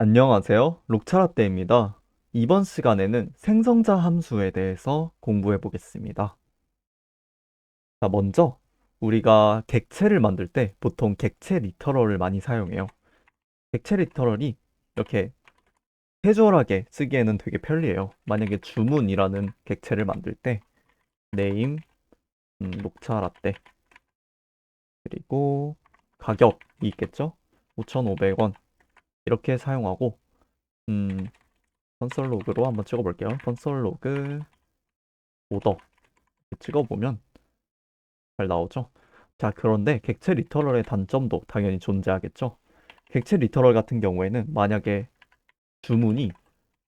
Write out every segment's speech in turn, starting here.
안녕하세요. 록차라떼입니다. 이번 시간에는 생성자 함수에 대해서 공부해 보겠습니다. 자, 먼저 우리가 객체를 만들 때 보통 객체 리터럴을 많이 사용해요. 객체 리터럴이 이렇게 캐주얼하게 쓰기에는 되게 편리해요. 만약에 주문이라는 객체를 만들 때 name 록차라떼 그리고 가격이 있겠죠? 5,500원 이렇게 사용하고 음, 컨솔 로그로 한번 찍어볼게요. 컨솔 로그 오더 찍어보면 잘 나오죠? 자, 그런데 객체 리터럴의 단점도 당연히 존재하겠죠? 객체 리터럴 같은 경우에는 만약에 주문이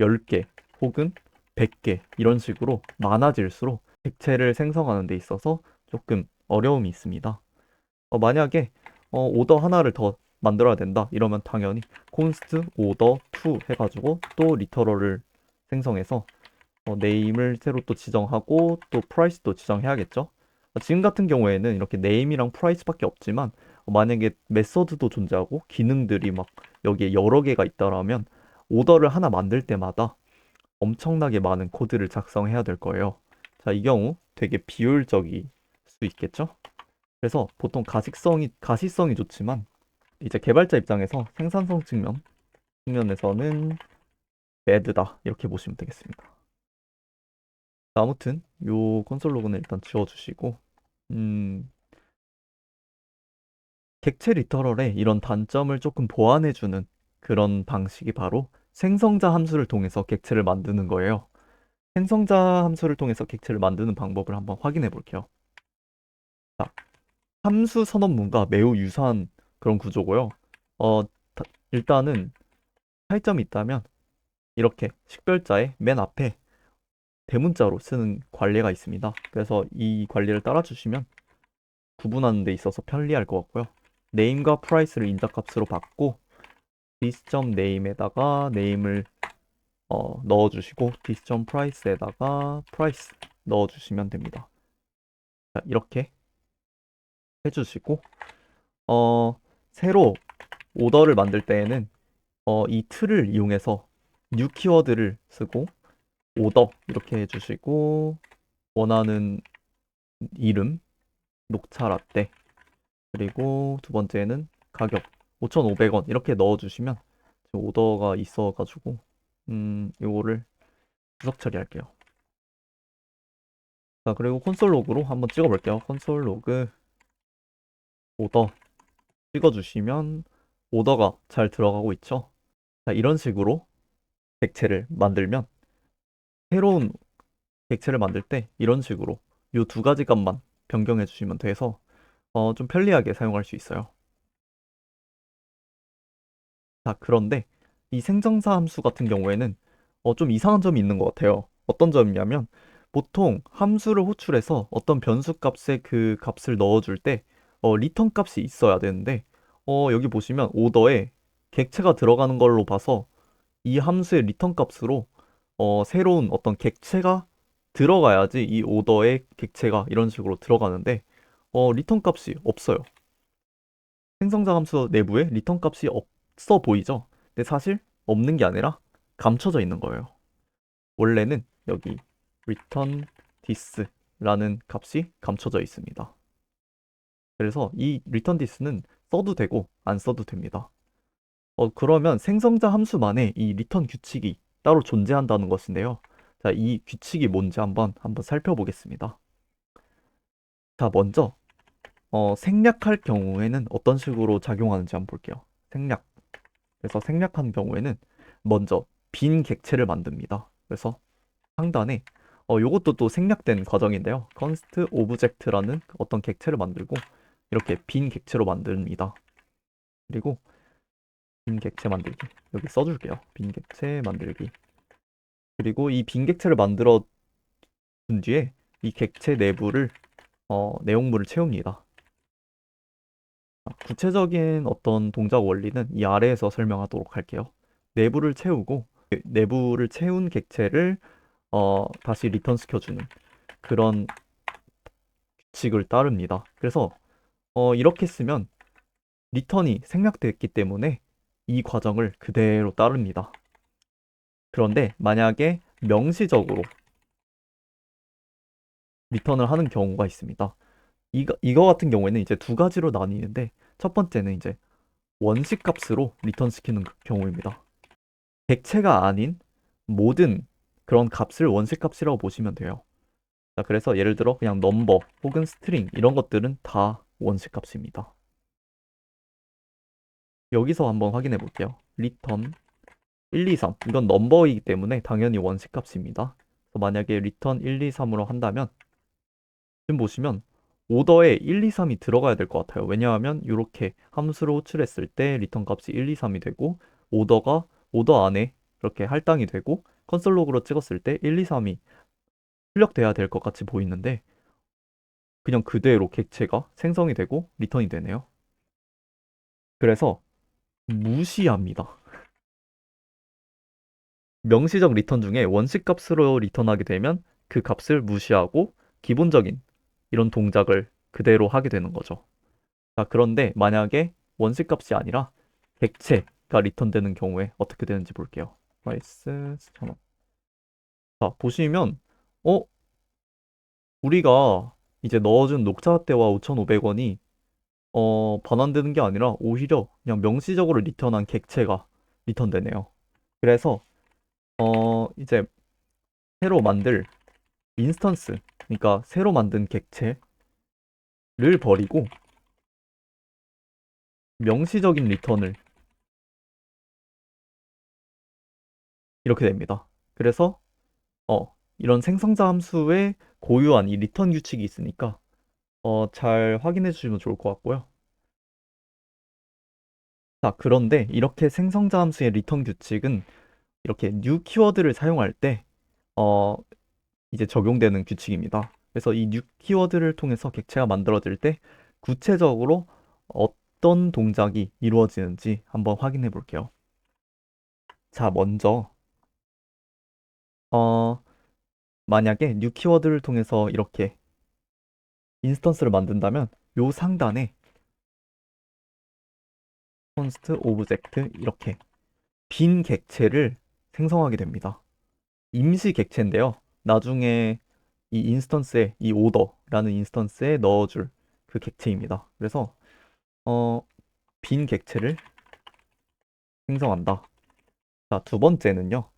10개 혹은 100개 이런 식으로 많아질수록 객체를 생성하는 데 있어서 조금 어려움이 있습니다. 만약에 오더 하나를 더 만들어야 된다 이러면 당연히 const order to 해가지고 또 리터럴을 생성해서 네임을 새로 또 지정하고 또 프라이스도 지정해야겠죠. 지금 같은 경우에는 이렇게 네임이랑 프라이스밖에 없지만 만약에 메서드도 존재하고 기능들이 막 여기에 여러 개가 있다라면 오더를 하나 만들 때마다 엄청나게 많은 코드를 작성해야 될 거예요. 자, 이 경우 되게 비효율적일 수 있겠죠? 그래서 보통 가시성이 좋지만 이제 개발자 입장에서 생산성 측면에서는 배드다 이렇게 보시면 되겠습니다. 아무튼 요 콘솔 로그는 일단 지워주시고 음, 객체 리터럴의 이런 단점을 조금 보완해주는 그런 방식이 바로 생성자 함수를 통해서 객체를 만드는 거예요. 생성자 함수를 통해서 객체를 만드는 방법을 한번 확인해 볼게요. 자, 함수 선언문과 매우 유사한 그런 구조고요. 어, 일단은 차이점이 있다면 이렇게 식별자의 맨 앞에 대문자로 쓰는 관리가 있습니다. 그래서 이 관리를 따라주시면 구분하는 데 있어서 편리할 것 같고요. 네임과 프라이스를 인자값으로 받고 this.name에다가 네임을 넣어주시고 this.price에다가 price 넣어주시면 됩니다. 자, 이렇게 해주시고 어, 새로 오더를 만들 때에는 이 틀을 이용해서 new 키워드를 쓰고 오더 이렇게 해주시고 원하는 이름 녹차 라떼 그리고 두 번째는 가격 5,500원 이렇게 넣어주시면 지금 오더가 있어가지고 요거를 분석 처리할게요. 자, 그리고 콘솔 로그로 한번 찍어볼게요. 콘솔 로그 오더 찍어주시면 오더가 잘 들어가고 있죠. 자, 이런 식으로 객체를 만들면 새로운 객체를 만들 때 이런 식으로 요 두 가지 값만 변경해 주시면 돼서 좀 편리하게 사용할 수 있어요. 자, 그런데 이 생성사 함수 같은 경우에는 좀 이상한 점이 있는 것 같아요. 어떤 점이냐면 보통 함수를 호출해서 어떤 변수 값에 그 값을 넣어줄 때 리턴 값이 있어야 되는데 여기 보시면 오더에 객체가 들어가는 걸로 봐서 이 함수의 리턴 값으로 새로운 어떤 객체가 들어가야지 이 오더의 객체가 이런 식으로 들어가는데 리턴 값이 없어요. 생성자 함수 내부에 리턴 값이 없어 보이죠? 근데 사실 없는 게 아니라 감춰져 있는 거예요. 원래는 여기 return this라는 값이 감춰져 있습니다. 그래서 이 return this는 써도 되고 안 써도 됩니다. 그러면 생성자 함수만의 이 리턴 규칙이 따로 존재한다는 것인데요. 자, 이 규칙이 뭔지 한번 살펴보겠습니다. 자, 먼저 생략할 경우에는 어떤 식으로 작용하는지 한번 볼게요. 생략. 그래서 생략한 경우에는 먼저 빈 객체를 만듭니다. 그래서 상단에 요것도 또 생략된 과정인데요. const object라는 어떤 객체를 만들고 이렇게 빈 객체로 만듭니다. 그리고 빈 객체 만들기 여기 써줄게요. 빈 객체 만들기. 그리고 이 빈 객체를 만들어 둔 뒤에 이 객체 내부를 내용물을 채웁니다. 구체적인 어떤 동작 원리는 이 아래에서 설명하도록 할게요. 내부를 채우고 내부를 채운 객체를 다시 리턴 시켜주는 그런 규칙을 따릅니다. 그래서 이렇게 쓰면 리턴이 생략됐기 때문에 이 과정을 그대로 따릅니다. 그런데 만약에 명시적으로 리턴을 하는 경우가 있습니다. 이거 같은 경우에는 이제 두 가지로 나뉘는데, 첫 번째는 이제 원식 값으로 리턴시키는 경우입니다. 객체가 아닌 모든 그런 값을 원식 값이라고 보시면 돼요. 자, 그래서 예를 들어 그냥 넘버 혹은 스트링 이런 것들은 다 원식 값입니다. 여기서 한번 확인해 볼게요. return 1, 2, 3 이건 넘버이기 때문에 당연히 원식 값입니다. 그래서 만약에 return 1, 2, 3으로 한다면 지금 보시면 오더에 1, 2, 3이 들어가야 될 것 같아요. 왜냐하면 이렇게 함수를 호출했을 때 리턴 값이 1, 2, 3이 되고 오더가 오더 안에 이렇게 할당이 되고 컨솔 로그로 찍었을 때 1, 2, 3이 출력돼야 될 것 같이 보이는데 그냥 그대로 객체가 생성이 되고 리턴이 되네요. 그래서 무시합니다. 명시적 리턴 중에 원식 값으로 리턴하게 되면 그 값을 무시하고 기본적인 이런 동작을 그대로 하게 되는 거죠. 자, 그런데 만약에 원식 값이 아니라 객체가 리턴되는 경우에 어떻게 되는지 볼게요. price 1,000원. 자, 보시면 어, 우리가 이제 넣어준 녹차라떼와 5,500원이 반환되는 게 아니라 오히려 그냥 명시적으로 리턴한 객체가 리턴되네요. 그래서 이제 새로 만들 인스턴스, 그러니까 새로 만든 객체를 버리고 명시적인 리턴을 이렇게 됩니다. 그래서 이런 생성자 함수에 고유한 이 리턴 규칙이 있으니까 잘 확인해 주시면 좋을 것 같고요. 자, 그런데 이렇게 생성자 함수의 리턴 규칙은 이렇게 new 키워드를 사용할 때 어, 이제 적용되는 규칙입니다. 그래서 이 new 키워드를 통해서 객체가 만들어질 때 구체적으로 어떤 동작이 이루어지는지 한번 확인해 볼게요. 자, 먼저 어, 만약에 new 키워드를 통해서 이렇게 인스턴스를 만든다면 요 상단에 const 오브젝트 이렇게 빈 객체를 생성하게 됩니다. 임시 객체인데요. 나중에 이 인스턴스에 이 오더라는 인스턴스에 넣어줄 그 객체입니다. 그래서 어, 빈 객체를 생성한다. 자, 두 번째는요.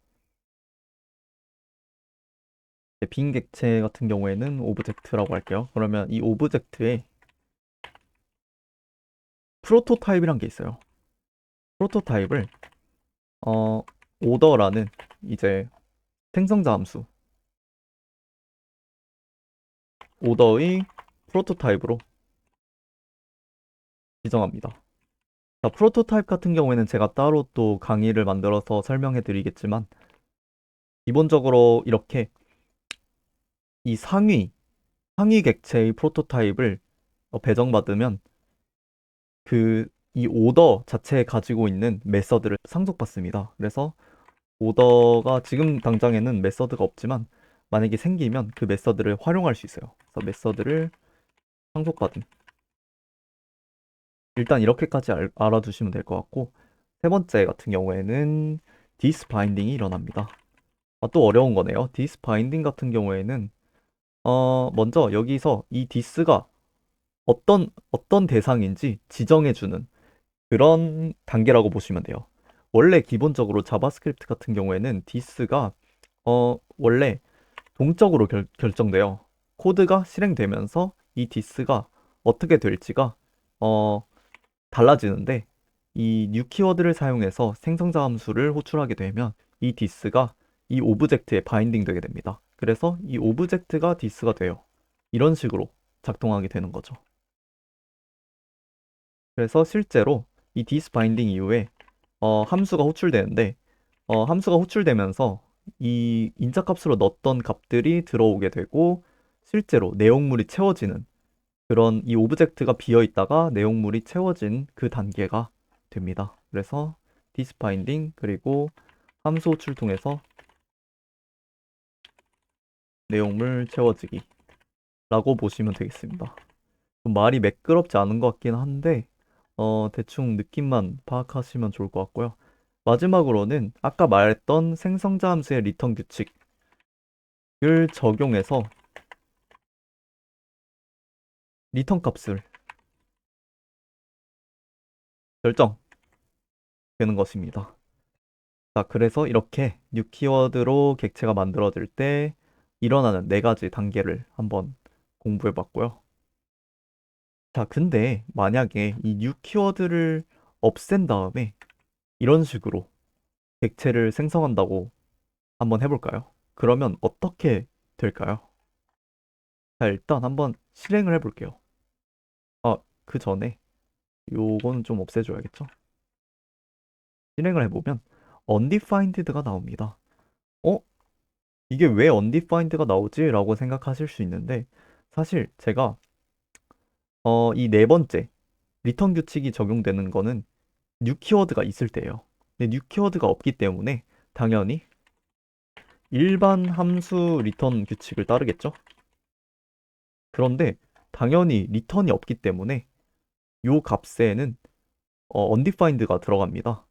빈 객체 같은 경우에는 오브젝트라고 할게요. 그러면 이 오브젝트에 프로토타입이란 게 있어요. 프로토타입을 어, 오더라는 이제 생성자 함수 오더의 프로토타입으로 지정합니다. 자, 프로토타입 같은 경우에는 제가 따로 또 강의를 만들어서 설명해 드리겠지만 기본적으로 이렇게 이 상위 객체의 프로토타입을 배정받으면 그 이 오더 자체에 가지고 있는 메서드를 상속받습니다. 그래서 오더가 지금 당장에는 메서드가 없지만 만약에 생기면 그 메서드를 활용할 수 있어요. 그래서 메서드를 상속받음. 일단 이렇게까지 알아두시면 될 것 같고 세 번째 같은 경우에는 디스 바인딩이 일어납니다. 또 어려운 거네요. 디스 바인딩 같은 경우에는 먼저 여기서 이 디스가 어떤 대상인지 지정해주는 그런 단계라고 보시면 돼요. 원래 기본적으로 자바스크립트 같은 경우에는 디스가 원래 동적으로 결정돼요. 코드가 실행되면서 이 디스가 어떻게 될지가 어, 달라지는데 이 new 키워드를 사용해서 생성자 함수를 호출하게 되면 이 디스가 이 오브젝트에 바인딩 되게 됩니다. 그래서 이 오브젝트가 디스가 돼요. 이런 식으로 작동하게 되는 거죠. 그래서 실제로 이 디스 바인딩 이후에 함수가 호출되는데 함수가 호출되면서 이 인자값으로 넣었던 값들이 들어오게 되고 실제로 내용물이 채워지는 그런 이 오브젝트가 비어 있다가 내용물이 채워진 그 단계가 됩니다. 그래서 디스 바인딩 그리고 함수 호출 통해서 내용물 채워지기 라고 보시면 되겠습니다. 좀 말이 매끄럽지 않은 것 같긴 한데 대충 느낌만 파악하시면 좋을 것 같고요. 마지막으로는 아까 말했던 생성자 함수의 리턴 규칙을 적용해서 리턴 값을 결정되는 것입니다. 자, 그래서 이렇게 뉴 키워드로 객체가 만들어질 때 일어나는 네 가지 단계를 한번 공부해 봤고요. 자, 근데 만약에 이 뉴 키워드를 없앤 다음에 이런 식으로 객체를 생성한다고 한번 해볼까요? 그러면 어떻게 될까요? 자, 일단 한번 실행을 해볼게요. 아, 그 전에 요거는 좀 없애줘야겠죠? 실행을 해보면 undefined가 나옵니다. 어? 이게 왜 undefined가 나오지? 라고 생각하실 수 있는데 사실 제가 이 네 번째 리턴 규칙이 적용되는 거는 뉴 키워드가 있을 때예요. 근데 뉴 키워드가 없기 때문에 당연히 일반 함수 리턴 규칙을 따르겠죠? 그런데 당연히 리턴이 없기 때문에 요 값에는 undefined가 들어갑니다.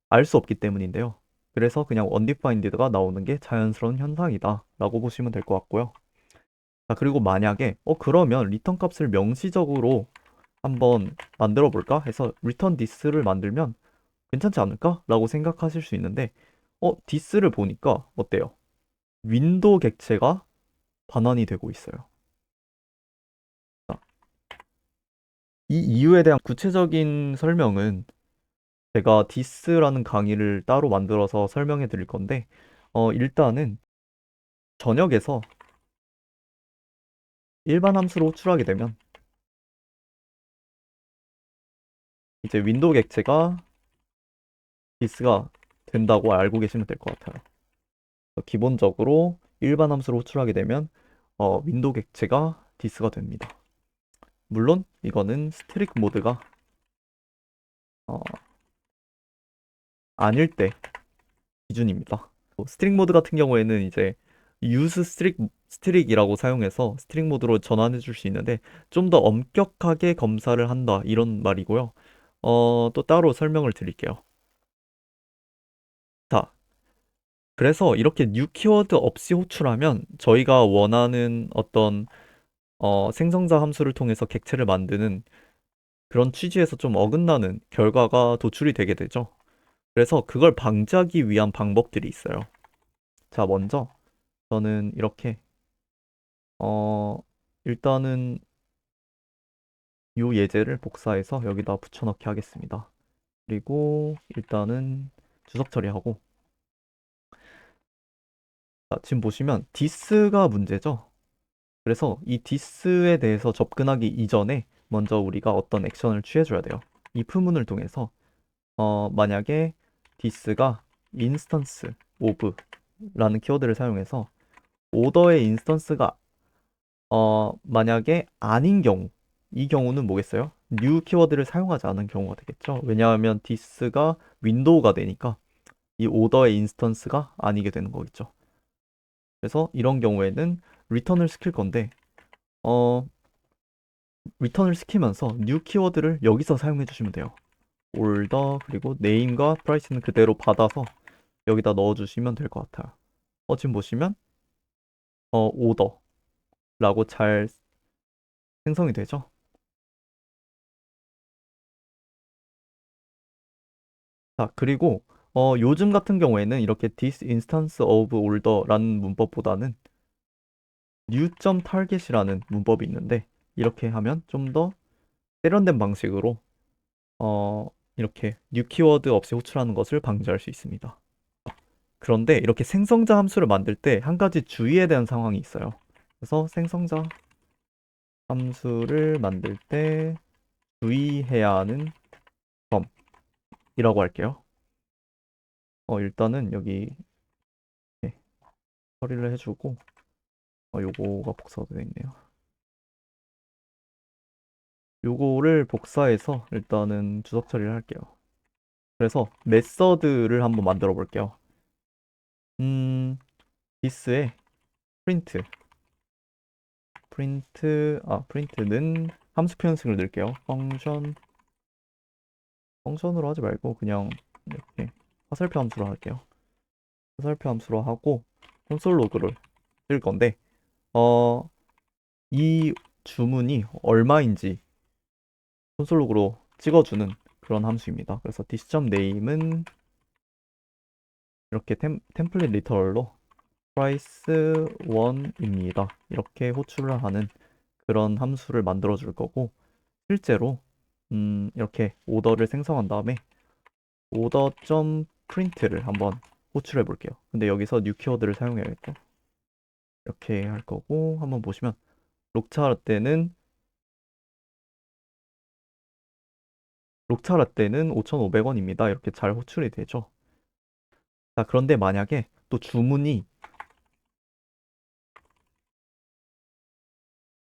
알 수 없기 때문인데요. 그래서 그냥 undefined가 나오는 게 자연스러운 현상이다 라고 보시면 될 것 같고요. 자, 그리고 만약에 그러면 리턴 값을 명시적으로 한번 만들어 볼까 해서 return this를 만들면 괜찮지 않을까? 라고 생각하실 수 있는데 this를 보니까 어때요? 윈도우 객체가 반환이 되고 있어요. 자, 이 이유에 대한 구체적인 설명은 제가 this라는 강의를 따로 만들어서 설명해 드릴 건데 일단은 전역에서 일반 함수로 호출하게 되면 이제 윈도우 객체가 this가 된다고 알고 계시면 될 것 같아요. 기본적으로 일반 함수로 호출하게 되면 윈도우 객체가 this가 됩니다. 물론 이거는 스트릭 모드가 어, 아닐 때 기준입니다. 스트릭 모드 같은 경우에는 이제 use 스트릭이라고 사용해서 스트릭 모드로 전환해 줄 수 있는데 좀 더 엄격하게 검사를 한다 이런 말이고요. 또 따로 설명을 드릴게요. 자, 그래서 이렇게 뉴 키워드 없이 호출하면 저희가 원하는 어떤 생성자 함수를 통해서 객체를 만드는 그런 취지에서 좀 어긋나는 결과가 도출이 되게 되죠. 그래서 그걸 방지하기 위한 방법들이 있어요. 자, 먼저 저는 이렇게 어 일단은 이 예제를 복사해서 여기다 붙여넣기 하겠습니다. 그리고 일단은 주석 처리하고 자, 지금 보시면 this가 문제죠. 그래서 이 this에 대해서 접근하기 이전에 먼저 우리가 어떤 액션을 취해줘야 돼요. if 문을 통해서 만약에 this가 instance of 라는 키워드를 사용해서 오더의 인스턴스가 만약에 아닌 경우 이 경우는 뭐겠어요? new 키워드를 사용하지 않은 경우가 되겠죠. 왜냐하면 this가 윈도우가 되니까 이 오더의 인스턴스가 아니게 되는 거겠죠. 그래서 이런 경우에는 리턴을 시킬 건데 어 리턴을 시키면서 new 키워드를 여기서 사용해 주시면 돼요. order 그리고 name과 price는 그대로 받아서 여기다 넣어 주시면 될 것 같아요. 지금 보시면 order라고 잘 생성이 되죠. 자, 그리고 요즘 같은 경우에는 이렇게 this instance of order라는 문법보다는 new.target이라는 문법이 있는데 이렇게 하면 좀 더 세련된 방식으로 어, 이렇게 new 키워드 없이 호출하는 것을 방지할 수 있습니다. 그런데 이렇게 생성자 함수를 만들 때 한 가지 주의에 대한 상황이 있어요. 그래서 생성자 함수를 만들 때 주의해야 하는 점이라고 할게요. 일단은 여기 네, 처리를 해주고 요거가 복사가 되어 있네요. 요거를 복사해서 일단은 주석 처리를 할게요. 그래서 메서드를 한번 만들어 볼게요. this에 프린트는 함수 표현식을 넣을게요. 펑션 펑션으로 하지 말고 그냥 이렇게 화살표 함수로 할게요. 화살표 함수로 하고 콘솔 로그를 쓸 건데 이 주문이 얼마인지 콘솔 로그로 찍어주는 그런 함수입니다. 그래서 this.name은 이렇게 템플릿 리터럴로 price 1입니다. 이렇게 호출을 하는 그런 함수를 만들어 줄 거고 실제로 이렇게 오더를 생성한 다음에 order.print를 한번 호출해 볼게요. 근데 여기서 new 키워드를 사용해야겠죠. 이렇게 할 거고 한번 보시면 녹차 라떼는 5,500원입니다. 이렇게 잘 호출이 되죠. 자, 그런데 만약에 또 주문이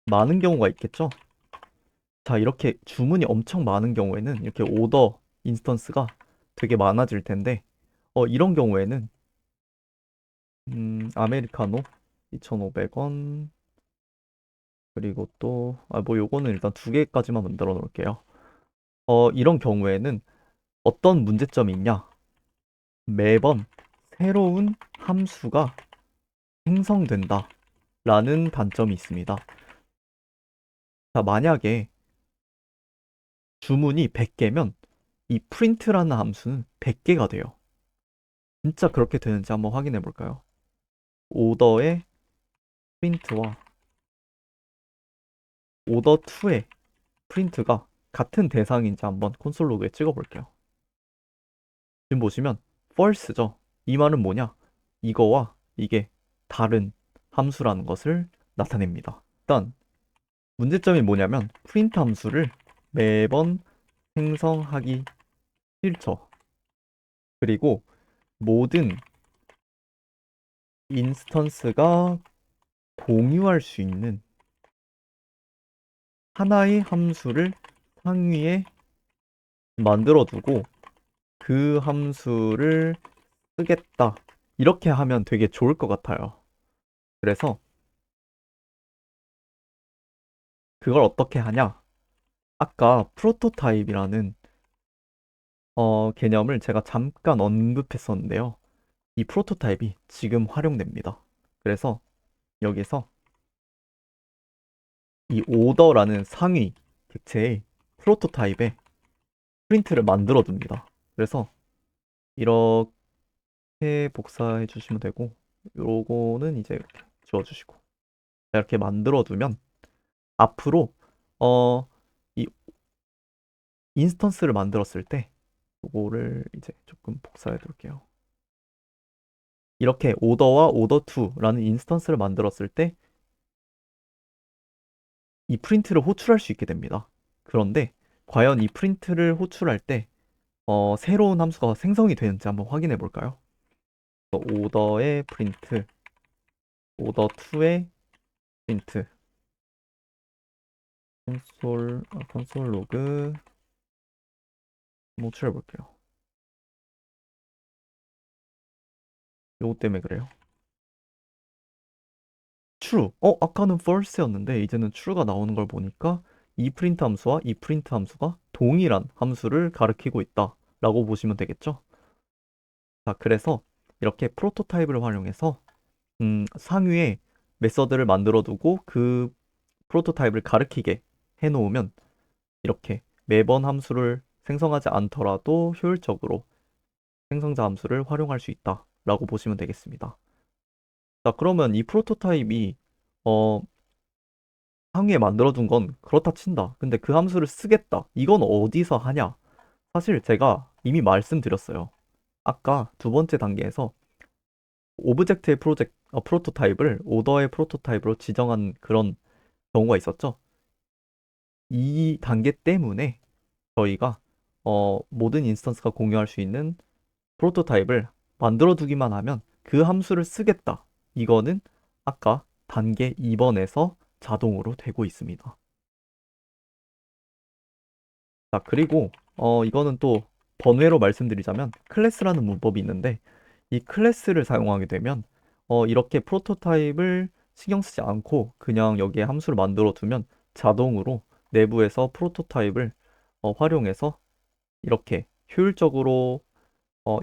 많은 경우가 있겠죠? 자, 이렇게 주문이 엄청 많은 경우에는 이렇게 오더 인스턴스가 되게 많아질 텐데, 이런 경우에는, 아메리카노 2,500원, 그리고 또, 뭐 요거는 일단 두 개까지만 만들어 놓을게요. 이런 경우에는 어떤 문제점이 있냐? 매번 새로운 함수가 생성된다 라는 단점이 있습니다. 자, 만약에 주문이 100개면 이 print라는 함수는 100개가 돼요. 진짜 그렇게 되는지 한번 확인해 볼까요? 오더의 print와 오더 2의 print가 같은 대상인지 한번 콘솔 로그에 찍어 볼게요. 지금 보시면 false죠. 이 말은 뭐냐? 이거와 이게 다른 함수라는 것을 나타냅니다. 일단 문제점이 뭐냐면 print 함수를 매번 생성하기 싫죠. 그리고 모든 인스턴스가 공유할 수 있는 하나의 함수를 상위에 만들어두고 그 함수를 쓰겠다. 이렇게 하면 되게 좋을 것 같아요. 그래서 그걸 어떻게 하냐? 아까 프로토타입이라는 개념을 제가 잠깐 언급했었는데요. 이 프로토타입이 지금 활용됩니다. 그래서 여기서 이 오더라는 상위 객체의 프로토타입에 프린트를 만들어 둡니다. 그래서 이렇게 복사해 주시면 되고 요거는 이제 이렇게 지워 주시고 이렇게 만들어 두면 앞으로 이 인스턴스를 만들었을 때 요거를 이제 조금 복사해 둘게요. 이렇게 오더와 오더 2라는 인스턴스를 만들었을 때 이 프린트를 호출할 수 있게 됩니다. 그런데 과연 이 프린트를 호출할 때 새로운 함수가 생성이 되는지 한번 확인해 볼까요? 오더의 프린트, 오더 2의 프린트, 콘솔 로그 호출해 볼게요. 요거 때문에 그래요. true. 아까는 false였는데 이제는 true가 나오는 걸 보니까 이 프린트 함수와 이 프린트 함수가 동일한 함수를 가리키고 있다라고 보시면 되겠죠? 자, 그래서 이렇게 프로토타입을 활용해서 상위에 메서드를 만들어 두고 그 프로토타입을 가리키게 해 놓으면 이렇게 매번 함수를 생성하지 않더라도 효율적으로 생성자 함수를 활용할 수 있다라고 보시면 되겠습니다. 자, 그러면 이 프로토타입이 어, 상위에 만들어둔 건 그렇다 친다. 근데 그 함수를 쓰겠다. 이건 어디서 하냐? 사실 제가 이미 말씀드렸어요. 아까 두 번째 단계에서 오브젝트의 프로토타입을 오더의 프로토타입으로 지정한 그런 경우가 있었죠. 이 단계 때문에 저희가 모든 인스턴스가 공유할 수 있는 프로토타입을 만들어 두기만 하면 그 함수를 쓰겠다. 이거는 아까 단계 2번에서 자동으로 되고 있습니다. 자, 그리고 이거는 또 번외로 말씀드리자면 클래스라는 문법이 있는데 이 클래스를 사용하게 되면 이렇게 프로토타입을 신경 쓰지 않고 그냥 여기에 함수를 만들어 두면 자동으로 내부에서 프로토타입을 활용해서 이렇게 효율적으로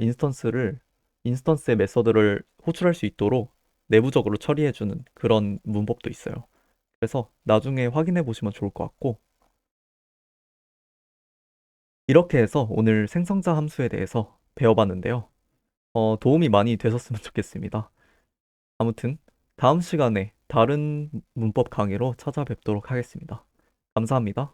인스턴스의 메서드를 호출할 수 있도록 내부적으로 처리해주는 그런 문법도 있어요. 그래서 나중에 확인해 보시면 좋을 것 같고, 이렇게 해서 오늘 생성자 함수에 대해서 배워봤는데요. 도움이 많이 되셨으면 좋겠습니다. 아무튼 다음 시간에 다른 문법 강의로 찾아뵙도록 하겠습니다. 감사합니다.